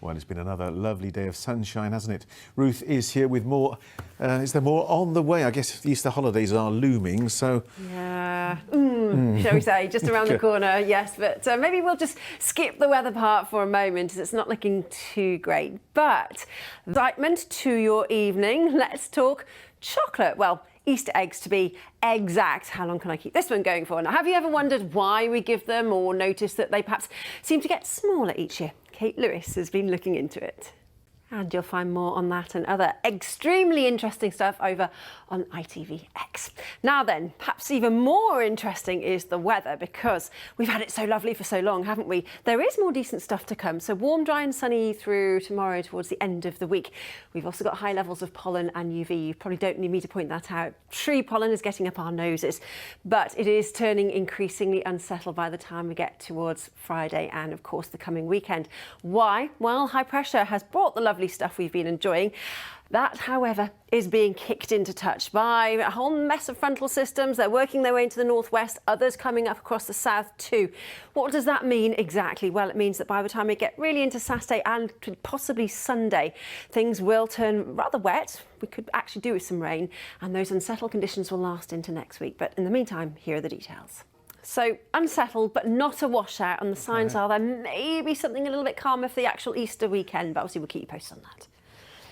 Well, it's been another lovely day of sunshine, hasn't it? Ruth is here with more. Is there more on the way? I guess the Easter holidays are looming, so... Yeah, shall we say, just around the corner, yes. But maybe we'll just skip the weather part for a moment, as it's not looking too great. But excitement to your evening. Let's talk chocolate. Well, Easter eggs to be exact. How long can I keep this one going for? Now, have you ever wondered why we give them, or noticed that they perhaps seem to get smaller each year? Kate Lewis has been looking into it. And you'll find more on that and other extremely interesting stuff over on ITVX. Now then, perhaps even more interesting is the weather, because we've had it so lovely for so long, haven't we? There is more decent stuff to come. So warm, dry and sunny through tomorrow towards the end of the week. We've also got high levels of pollen and UV. You probably don't need me to point that out. Tree pollen is getting up our noses, but it is turning increasingly unsettled by the time we get towards Friday and, of course, the coming weekend. Why? Well, high pressure has brought the lovely stuff we've been enjoying. That, however, is being kicked into touch by a whole mess of frontal systems. They're working their way into the northwest, others coming up across the south too. What does that mean exactly? Well, it means that by the time we get really into Saturday and possibly Sunday, things will turn rather wet. We could actually do with some rain, and those unsettled conditions will last into next week. But in the meantime, here are the details. So unsettled, but not a washout, and the signs are there may be something a little bit calmer for the actual Easter weekend, but obviously we'll keep you posted on that.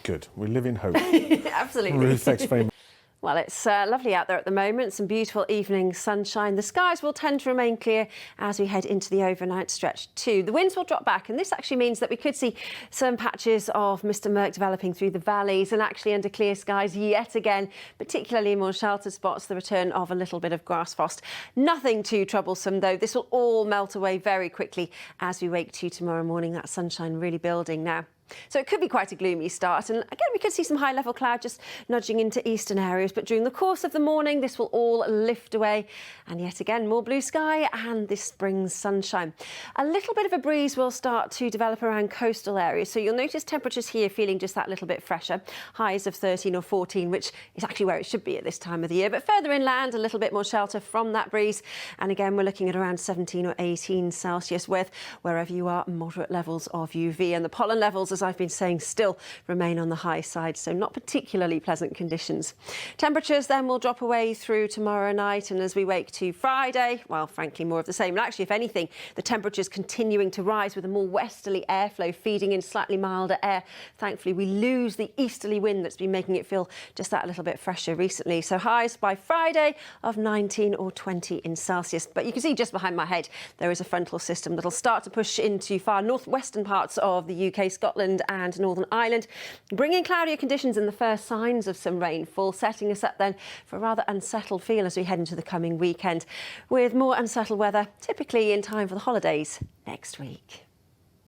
Good. We live in hope. Absolutely. Ruth, thanks very much. Well, it's lovely out there at the moment, some beautiful evening sunshine. The skies will tend to remain clear as we head into the overnight stretch too. The winds will drop back, and this actually means that we could see some patches of mist and murk developing through the valleys, and actually under clear skies yet again, particularly in more sheltered spots, the return of a little bit of grass frost. Nothing too troublesome though. This will all melt away very quickly as we wake to tomorrow morning. That sunshine really building now. So it could be quite a gloomy start, and again we could see some high-level cloud just nudging into eastern areas, but during the course of the morning this will all lift away, and yet again more blue sky and this spring sunshine. A little bit of a breeze will start to develop around coastal areas, so you'll notice temperatures here feeling just that little bit fresher, highs of 13 or 14, which is actually where it should be at this time of the year, but further inland a little bit more shelter from that breeze, and again we're looking at around 17 or 18 Celsius with, wherever you are, moderate levels of UV, and the pollen levels, as I've been saying, still remain on the high side, so not particularly pleasant conditions. Temperatures then will drop away through tomorrow night, and as we wake to Friday, well, frankly, more of the same. And actually, if anything, the temperatures continuing to rise with a more westerly airflow feeding in slightly milder air. Thankfully, we lose the easterly wind that's been making it feel just that little bit fresher recently. So highs by Friday of 19 or 20 in Celsius. But you can see just behind my head, there is a frontal system that'll start to push into far northwestern parts of the UK, Scotland and Northern Ireland, bringing cloudier conditions and the first signs of some rainfall, setting us up then for a rather unsettled feel as we head into the coming weekend, with more unsettled weather typically in time for the holidays next week.